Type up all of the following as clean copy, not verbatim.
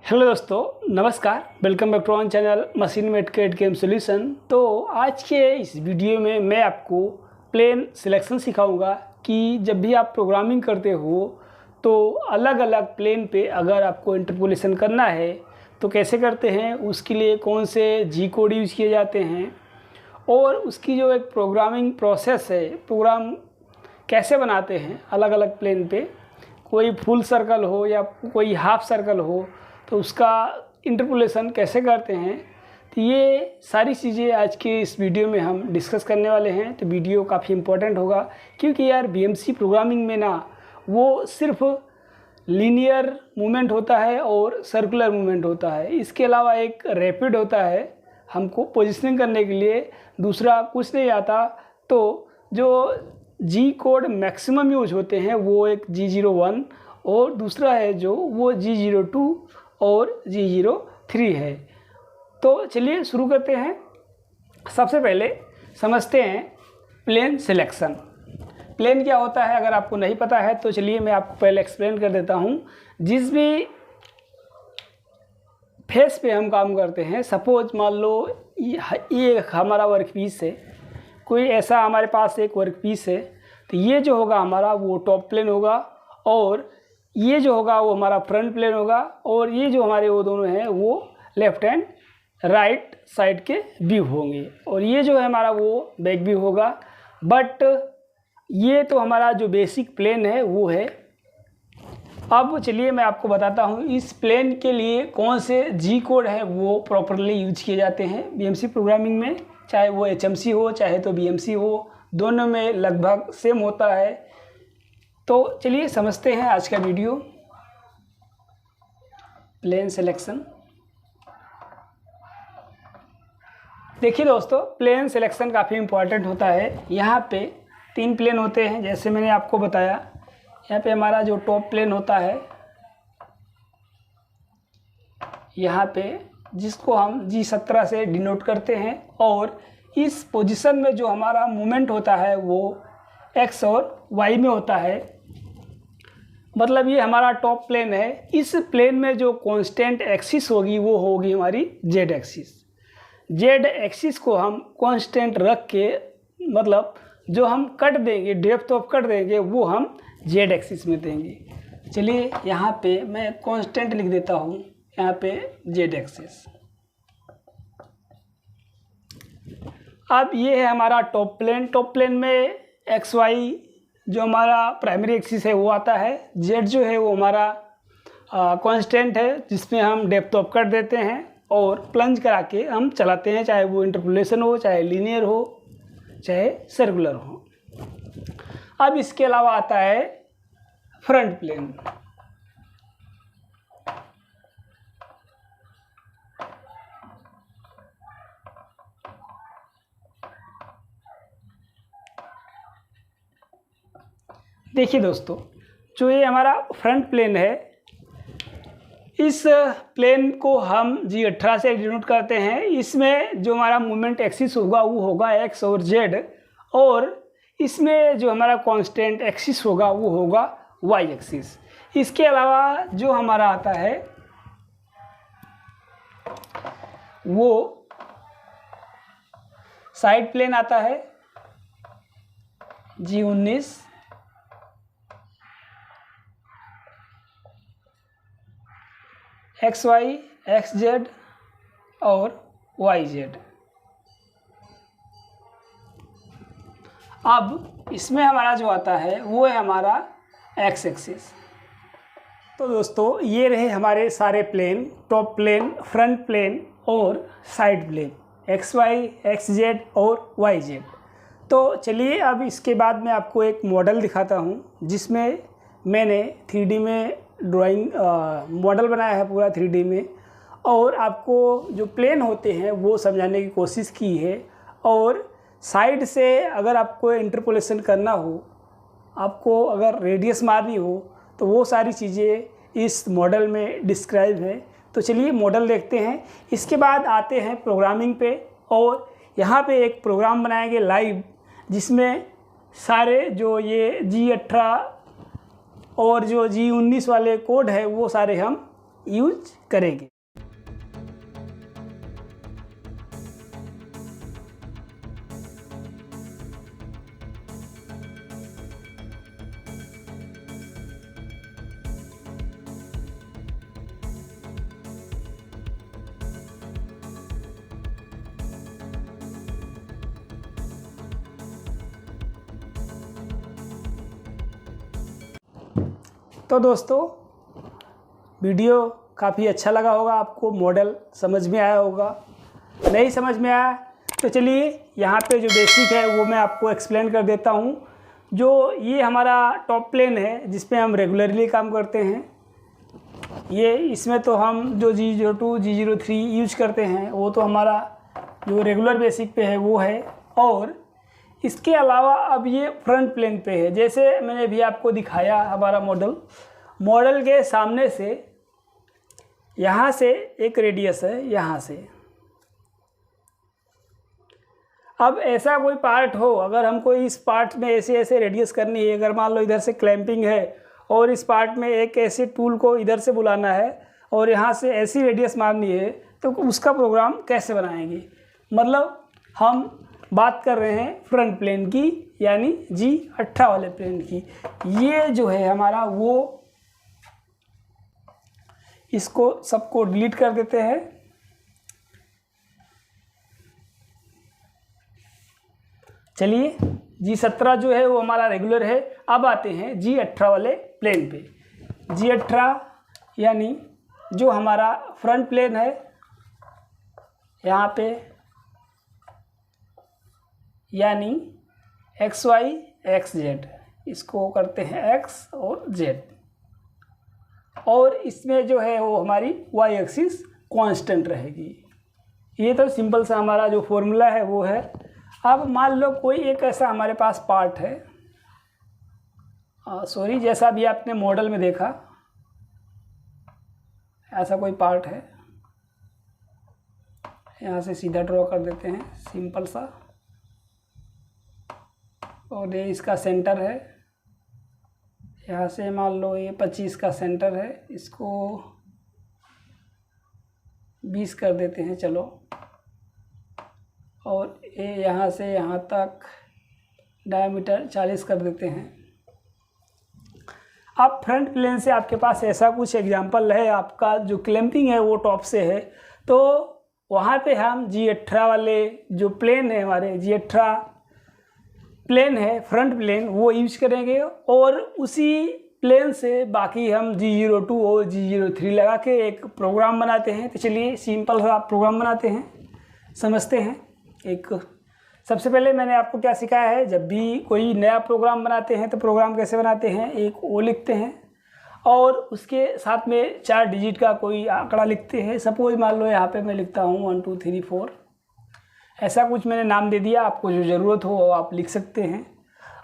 Hello दोस्तों, नमस्कार। Welcome back to on channel machine made create game solution. तो आज के इस वीडियो में मैं आपको प्लेन सिलेक्शन सिखाऊंगा कि जब भी आप प्रोग्रामिंग करते हो तो अलग अलग प्लेन पे अगर आपको इंटरपोलेशन करना है तो कैसे करते हैं, उसके लिए कौन से जी कोड यूज़ किए जाते हैं और उसकी जो एक प्रोग्रामिंग प्रोसेस है, प्रोग्राम कैसे बनाते हैं अलग अलग प्लेन पे, कोई फुल सर्कल हो या कोई हाफ सर्कल हो तो उसका इंटरपोलेशन कैसे करते हैं। तो ये सारी चीज़ें आज के इस वीडियो में हम डिस्कस करने वाले हैं। तो वीडियो काफ़ी इम्पोर्टेंट होगा क्योंकि यार बीएमसी प्रोग्रामिंग में ना वो सिर्फ लीनियर मूवमेंट होता है और सर्कुलर मूवमेंट होता है, इसके अलावा एक रैपिड होता है हमको पोजिशनिंग करने के लिए, दूसरा कुछ नहीं आता। तो जो जी कोड मैक्सिमम यूज होते हैं वो एक G01 और दूसरा है जो वो G02 और G03 है। तो चलिए शुरू करते हैं। सबसे पहले समझते हैं प्लेन सिलेक्शन। प्लेन क्या होता है अगर आपको नहीं पता है तो चलिए मैं आपको पहले एक्सप्लेन कर देता हूँ। जिस भी फेस पे हम काम करते हैं, सपोज मान लो ये हमारा वर्क पीस है, कोई ऐसा हमारे पास एक वर्क पीस है, तो ये जो होगा हमारा वो टॉप प्लेन होगा और ये जो होगा वो हमारा फ्रंट प्लेन होगा और ये जो हमारे वो दोनों हैं वो लेफ़्ट एंड राइट साइड के व्यू होंगे और ये जो है हमारा वो बैक व्यू होगा। बट ये तो हमारा जो बेसिक प्लेन है वो है। अब चलिए मैं आपको बताता हूँ इस प्लेन के लिए कौन से जी कोड है वो प्रॉपरली यूज किए जाते हैं बीएमसी प्रोग्रामिंग में, चाहे वो HMC हो चाहे तो BMC हो, दोनों में लगभग सेम होता है। तो चलिए समझते हैं आज का वीडियो। Plane selection. देखिए दोस्तों, प्लेन सिलेक्शन काफ़ी इम्पोर्टेंट होता है। यहाँ पे 3 प्लेन होते हैं जैसे मैंने आपको बताया। यहाँ पे हमारा जो टॉप प्लेन होता है यहाँ पे, जिसको हम G17 से डिनोट करते हैं, और इस पोजीशन में जो हमारा मूवमेंट होता है वो X और Y में होता है। मतलब ये हमारा टॉप प्लेन है। इस प्लेन में जो कांस्टेंट एक्सिस होगी वो होगी हमारी Z एक्सिस। Z एक्सिस को हम कांस्टेंट रख के, मतलब जो हम कट देंगे, डेप्थ ऑफ कट देंगे वो हम Z एक्सिस में देंगे। चलिए यहाँ पे मैं कांस्टेंट लिख देता हूँ, यहाँ पे Z एक्सिस। अब ये है हमारा टॉप प्लेन। टॉप प्लेन में XY जो हमारा प्राइमरी एक्सिस है वो आता है, Z जो है वो हमारा कांस्टेंट है जिसमें हम डेप्थ ऑफ कट देते हैं और प्लंज करा के हम चलाते हैं, चाहे वो इंटरपोलेशन हो, चाहे लीनियर हो, चाहे सर्कुलर हो। अब इसके अलावा आता है फ्रंट प्लेन। देखिए दोस्तों, जो ये हमारा फ्रंट प्लेन है, इस प्लेन को हम G18 से डिनोट करते हैं। इसमें जो हमारा मूवमेंट एक्सिस होगा वो होगा X और Z, और इसमें जो हमारा कांस्टेंट एक्सिस होगा वो होगा Y एक्सिस। इसके अलावा जो हमारा आता है वो साइड प्लेन आता है G19, XY, XZ और YZ। अब इसमें हमारा जो आता है वो है हमारा X एक्सिस। तो दोस्तों ये रहे हमारे सारे plane, top plane, front plane और साइड प्लेन, XY, XZ और YZ। तो चलिए अब इसके बाद मैं आपको एक मॉडल दिखाता हूँ जिसमें मैंने 3D में ड्राइंग मॉडल बनाया है पूरा 3D में, और आपको जो प्लेन होते हैं वो समझाने की कोशिश की है। और साइड से अगर आपको इंटरपोलेशन करना हो, आपको अगर रेडियस मारनी हो, तो वो सारी चीज़ें इस मॉडल में डिस्क्राइब है। तो चलिए मॉडल देखते हैं। इसके बाद आते हैं प्रोग्रामिंग पे, और यहाँ पे एक प्रोग्राम बनाएंगे लाइव जिसमें सारे जो ये G18 और जो G19 वाले कोड है वो सारे हम यूज करेंगे। तो दोस्तों, वीडियो काफ़ी अच्छा लगा होगा आपको, मॉडल समझ में आया होगा। नहीं समझ में आया तो चलिए यहाँ पे जो बेसिक है वो मैं आपको एक्सप्लेन कर देता हूँ। जो ये हमारा टॉप प्लेन है जिसपे हम रेगुलरली काम करते हैं, ये इसमें तो हम जो G02 G03 यूज करते हैं वो तो हमारा जो रेगुलर बेसिक पे है वो है। और इसके अलावा अब ये फ्रंट प्लेन पे है। जैसे मैंने अभी आपको दिखाया हमारा मॉडल के सामने से यहाँ से एक रेडियस है, यहाँ से। अब ऐसा कोई पार्ट हो, अगर हमको इस पार्ट में ऐसे ऐसे रेडियस करनी है, अगर मान लो इधर से क्लैंपिंग है और इस पार्ट में एक ऐसे टूल को इधर से बुलाना है और यहाँ से ऐसी रेडियस मारनी है, तो उसका प्रोग्राम कैसे बनाएंगे। मतलब हम बात कर रहे हैं फ्रंट प्लेन की, यानी G18 वाले प्लेन की। ये जो है हमारा वो, इसको सबको डिलीट कर देते हैं। चलिए, G17 जो है वो हमारा रेगुलर है। अब आते हैं G18 वाले प्लेन पे। G18 यानी जो हमारा फ्रंट प्लेन है, यहाँ पे यानी XY XZ, इसको करते हैं X और Z। और इसमें जो है वो हमारी Y एक्सिस कांस्टेंट रहेगी। ये तो सिंपल सा हमारा जो फॉर्मूला है वो है। अब मान लो कोई एक ऐसा हमारे पास पार्ट है, सॉरी, जैसा भी आपने मॉडल में देखा, ऐसा कोई पार्ट है, यहाँ से सीधा ड्रॉ कर देते हैं सिंपल सा। और ये इसका सेंटर है, यहाँ से मान लो ये 25 का सेंटर है, इसको 20 कर देते हैं चलो। और ये यहाँ से यहाँ तक डायमीटर 40 कर देते हैं। अब फ्रंट प्लेन से आपके पास ऐसा कुछ एग्जांपल है, आपका जो क्लैंपिंग है वो टॉप से है, तो वहाँ पे हम G18 वाले जो प्लेन है, हमारे G18 प्लेन है फ्रंट प्लेन, वो यूज करेंगे। और उसी प्लेन से बाकी हम G02 और G03 लगा के एक प्रोग्राम बनाते हैं। तो चलिए सिंपल सा प्रोग्राम बनाते हैं, समझते हैं। एक सबसे पहले मैंने आपको क्या सिखाया है, जब भी कोई नया प्रोग्राम बनाते हैं तो प्रोग्राम कैसे बनाते हैं, एक ओ लिखते हैं और उसके साथ में 4 डिजिट का कोई आंकड़ा लिखते हैं। सपोज मान लो यहाँ पे मैं लिखता हूँ 1 2 3 4, ऐसा कुछ मैंने नाम दे दिया। आपको जो ज़रूरत हो वो आप लिख सकते हैं।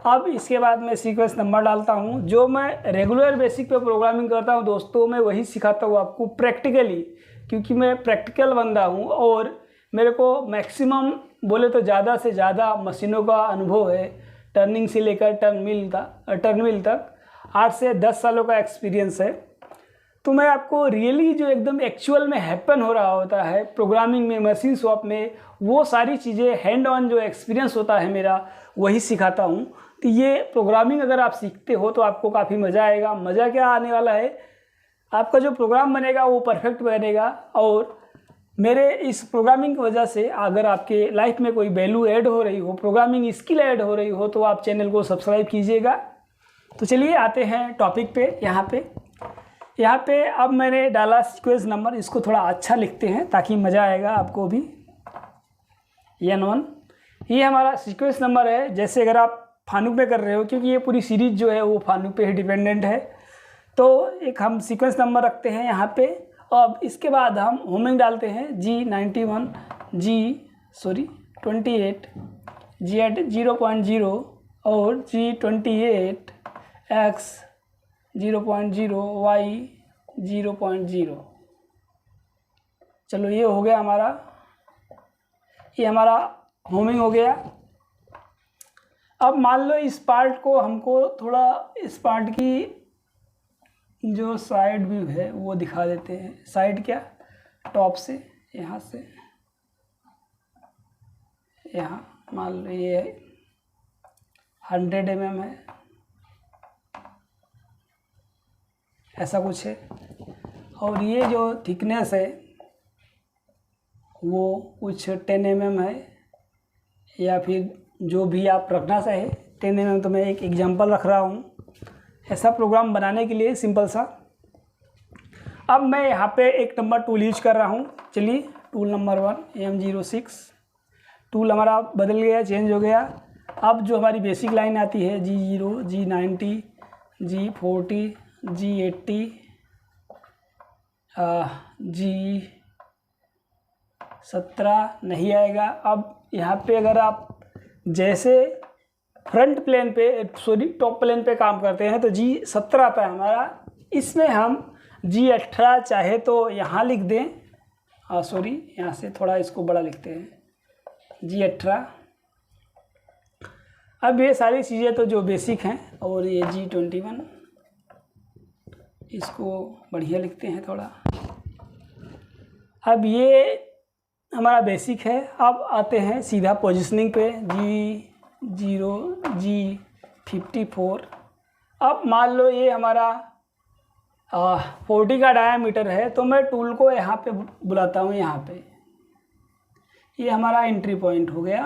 अब इसके बाद मैं सीक्वेंस नंबर डालता हूँ। जो मैं रेगुलर बेसिक पे प्रोग्रामिंग करता हूँ दोस्तों, मैं वही सिखाता हूँ आपको प्रैक्टिकली, क्योंकि मैं प्रैक्टिकल बंदा हूँ और मेरे को मैक्सिमम बोले तो ज़्यादा से ज़्यादा मशीनों का अनुभव है। टर्निंग से लेकर टर्न मिल तक 8 से 10 सालों का एक्सपीरियंस है। तो मैं आपको रियली जो एकदम एक्चुअल में हैपन हो रहा होता है प्रोग्रामिंग में, मशीन शॉप में, वो सारी चीज़ें हैंड ऑन जो एक्सपीरियंस होता है मेरा, वही सिखाता हूँ। तो ये प्रोग्रामिंग अगर आप सीखते हो तो आपको काफ़ी मज़ा आएगा। मज़ा क्या आने वाला है, आपका जो प्रोग्राम बनेगा वो परफेक्ट बनेगा। और मेरे इस प्रोग्रामिंग की वजह से अगर आपके लाइफ में कोई वैल्यू ऐड हो रही हो, प्रोग्रामिंग स्किल ऐड हो रही हो, तो आप चैनल को सब्सक्राइब कीजिएगा। तो चलिए आते हैं टॉपिक पे। यहाँ पे अब मैंने डाला सीक्वेंस नंबर, इसको थोड़ा अच्छा लिखते हैं ताकि मज़ा आएगा आपको भी। N1 ये हमारा सीक्वेंस नंबर है। जैसे अगर आप फानुक पे कर रहे हो, क्योंकि ये पूरी सीरीज जो है वो फानुक पे ही डिपेंडेंट है, तो एक हम सीक्वेंस नंबर रखते हैं यहाँ पे। अब इसके बाद हम होमिंग डालते हैं G91 28 Z 0.0 और G28 X 0.0 Y 0.0। चलो ये हो गया हमारा, ये हमारा होमिंग हो गया। अब मान लो इस पार्ट को हमको थोड़ा, इस पार्ट की जो साइड व्यू है वो दिखा देते हैं। साइड क्या, टॉप से, यहाँ से यहाँ मान लो ये 100 mm है, ऐसा कुछ है। और ये जो थिकनेस है वो कुछ 10 mm है, या फिर जो भी आप रखना चाहे 10 mm। तो मैं एक एग्जांपल रख रहा हूँ ऐसा प्रोग्राम बनाने के लिए, सिंपल सा। अब मैं यहाँ पे एक नंबर टूल यूज कर रहा हूँ। चलिए, टूल नंबर 1 M06 टूल हमारा बदल गया, चेंज हो गया। अब जो हमारी बेसिक लाइन आती है G0, G90, G40, G80, G17 नहीं आएगा। अब यहाँ पे अगर आप जैसे फ्रंट प्लेन पे, सॉरी टॉप प्लेन पे काम करते हैं तो G17 आता है हमारा। इसमें हम G18 चाहे तो यहाँ लिख दें, सॉरी यहाँ से थोड़ा इसको बड़ा लिखते हैं G18। अब ये सारी चीज़ें तो जो बेसिक हैं, और ये G21 इसको बढ़िया लिखते हैं थोड़ा। अब ये हमारा बेसिक है। अब आते हैं सीधा पोजीशनिंग पे, G0, G54। अब मान लो ये हमारा 40 का डायामीटर है, तो मैं टूल को यहाँ पे बुलाता हूँ। यहाँ पे ये हमारा एंट्री पॉइंट हो गया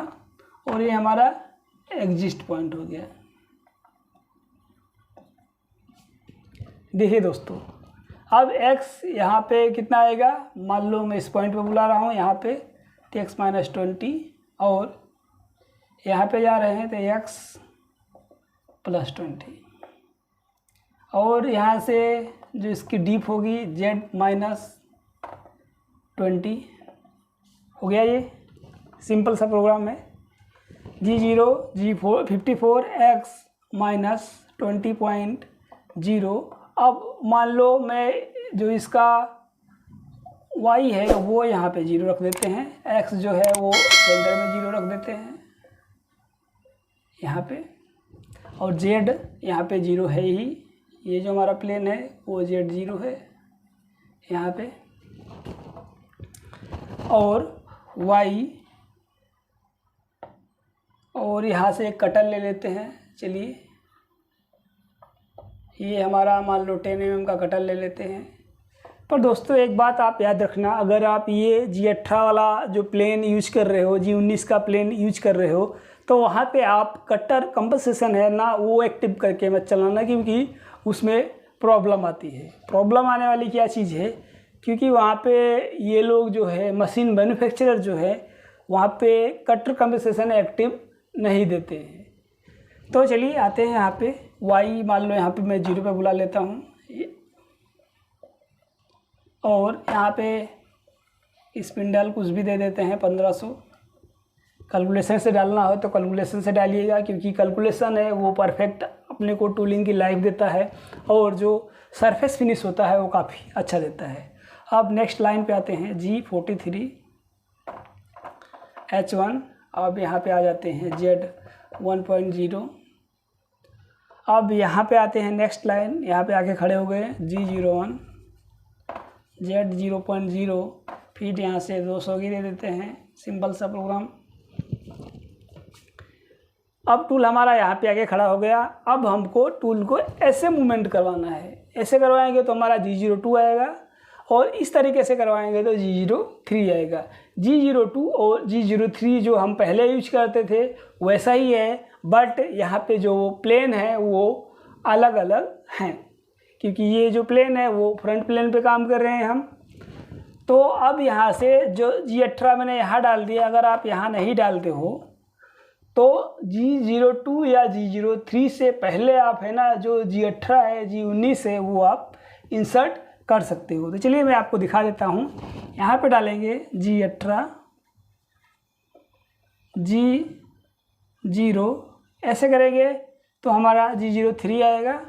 और ये हमारा एग्जिस्ट पॉइंट हो गया। देखिए दोस्तों, अब x यहाँ पे कितना आएगा, मान लो मैं इस पॉइंट पे बुला रहा हूँ यहाँ पे, तो x -20, और यहाँ पे जा रहे हैं तो x +20, और यहाँ से जो इसकी डीप होगी z -20 हो गया। ये सिंपल सा प्रोग्राम है। G0, G54, x -20.0। अब मान लो मैं जो इसका y है वो यहाँ पे 0 रख देते हैं, x जो है वो सेंटर में 0 रख देते हैं यहाँ पे, और z यहाँ पे 0 है ही। ये जो हमारा प्लेन है वो z0 है यहाँ पे, और y, और यहाँ से एक कटर ले लेते हैं। चलिए, ये हमारा मान लो 10 mm का कटर ले लेते हैं। पर दोस्तों एक बात आप याद रखना, अगर आप ये G18 वाला जो प्लेन यूज कर रहे हो, G19 का प्लेन यूज कर रहे हो, तो वहाँ पे आप कटर कंपनसेशन है ना, वो एक्टिव करके मत चलाना, क्योंकि उसमें प्रॉब्लम आती है। प्रॉब्लम आने वाली क्या चीज़ है, क्योंकि वहाँ पे ये लोग जो है मशीन मैन्युफैक्चरर जो है वहाँ पे कटर कंपनसेशन एक्टिव नहीं देते हैं। तो चलिए आते हैं यहाँ पे y, मान लो यहाँ पे मैं 0 पे बुला लेता हूँ, और यहाँ पे स्पिंडल कुछ भी दे देते हैं 1500। कैलकुलेशन से डालना हो तो कैलकुलेशन से डालिएगा, क्योंकि कैलकुलेशन है वो परफेक्ट अपने को टूलिंग की लाइफ देता है, और जो सरफेस फिनिश होता है वो काफ़ी अच्छा देता है। अब नेक्स्ट लाइन पे आते हैं G43 H1। अब यहाँ पे आ जाते हैं Z1.0। अब यहाँ पे आते हैं नेक्स्ट लाइन, यहाँ पे आके खड़े हो गए G01 Z0.0, फिर यहाँ से 200 की दे देते हैं। सिंपल सा प्रोग्राम। अब टूल हमारा यहाँ पे आके खड़ा हो गया। अब हमको टूल को ऐसे मूवमेंट करवाना है, ऐसे करवाएंगे तो हमारा G02 आएगा, और इस तरीके से करवाएंगे तो G03 आएगा। G02 और G03 जो हम पहले यूज करते थे वैसा ही है, बट यहाँ पे जो प्लेन है वो अलग अलग हैं, क्योंकि ये जो प्लेन है वो फ्रंट प्लेन पे काम कर रहे हैं हम। तो अब यहाँ से जो G18 मैंने यहाँ डाल दिया, अगर आप यहाँ नहीं डालते हो तो G02 या G03 से पहले आप है ना जो G18 है, G19 है, वो आप इंसर्ट कर सकते हो। तो चलिए मैं आपको दिखा देता हूँ। यहाँ पे डालेंगे G18, G0, ऐसे करेंगे तो हमारा G03 आएगा,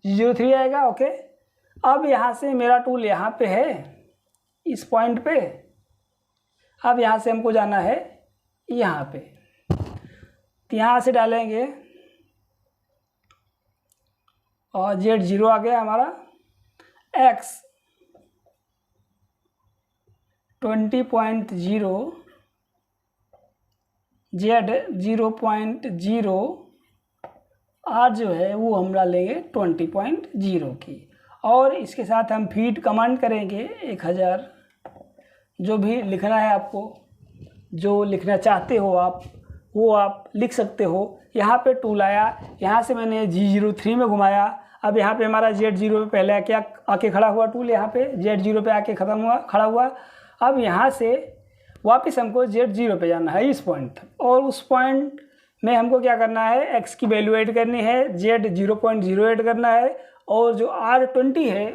G03 आएगा। ओके, अब यहाँ से मेरा टूल यहाँ पे है इस पॉइंट पे। अब यहाँ से हमको जाना है यहाँ पे, तो यहाँ से डालेंगे और Z0 आ गया हमारा, X 20.0, Z 0.0, R जो है वो हम डालेंगे 20.0 की। और इसके साथ हम फीड कमांड करेंगे 1000। जो भी लिखना है आपको, जो लिखना चाहते हो आप, वो आप लिख सकते हो। यहाँ पे टूल आया, यहाँ से मैंने G03 में घुमाया। अब यहाँ पे हमारा Z0 पे पहले आके खड़ा हुआ टूल, यहाँ पे Z0 पे आके खड़ा हुआ। अब यहाँ से वापस हमको Z0 पे जाना है, इस पॉइंट तक, और उस पॉइंट में हमको क्या करना है, X की वैल्यू ऐड करनी है, Z 0.0 ऐड करना है, और जो R20 है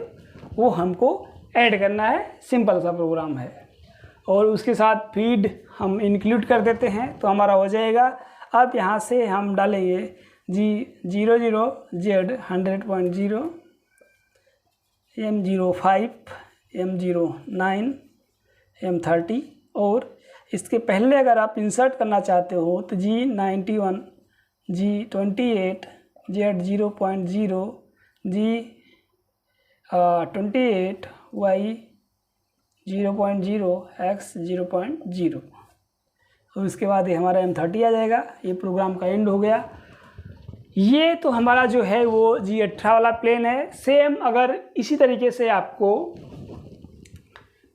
वो हमको ऐड करना है। सिंपल सा प्रोग्राम है। और उसके साथ फीड हम इंक्लूड कर देते हैं तो हमारा हो जाएगा। अब यहाँ से हम डालेंगे G00, Z 100.0, M05, M09, M30। और इसके पहले अगर आप इंसर्ट करना चाहते हो तो G91, G28, Z 0.0, G28, Y 0.0, X 0.0। और उसके बाद ये हमारा M30 आ जाएगा। ये प्रोग्राम का एंड हो गया। ये तो हमारा जो है वो G18 वाला प्लेन है। सेम अगर इसी तरीके से आपको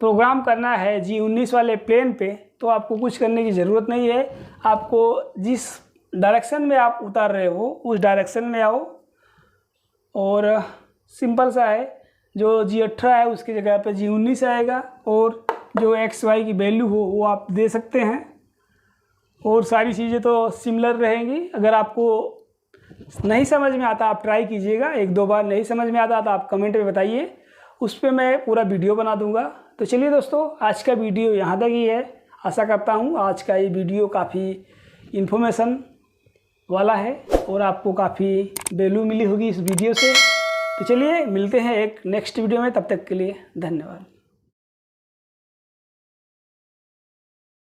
प्रोग्राम करना है G19 वाले प्लेन पे, तो आपको कुछ करने की ज़रूरत नहीं है। आपको जिस डायरेक्शन में आप उतार रहे हो उस डायरेक्शन में आओ, और सिंपल सा है। जो G18 है उसकी जगह पे G19 आएगा, और जो XY की वैल्यू हो वो आप दे सकते हैं। और सारी चीज़ें तो सिमिलर रहेंगी। अगर आपको नहीं समझ में आता आप ट्राई कीजिएगा, 1-2 बार नहीं समझ में आता तो आप कमेंट में बताइए, उस पर मैं पूरा वीडियो बना दूंगा। तो चलिए दोस्तों, आज का वीडियो यहाँ तक ही है। आशा करता हूँ आज का ये वीडियो काफ़ी इन्फॉर्मेशन वाला है और आपको काफ़ी वैल्यू मिली होगी इस वीडियो से। तो चलिए मिलते हैं एक नेक्स्ट वीडियो में, तब तक के लिए धन्यवाद।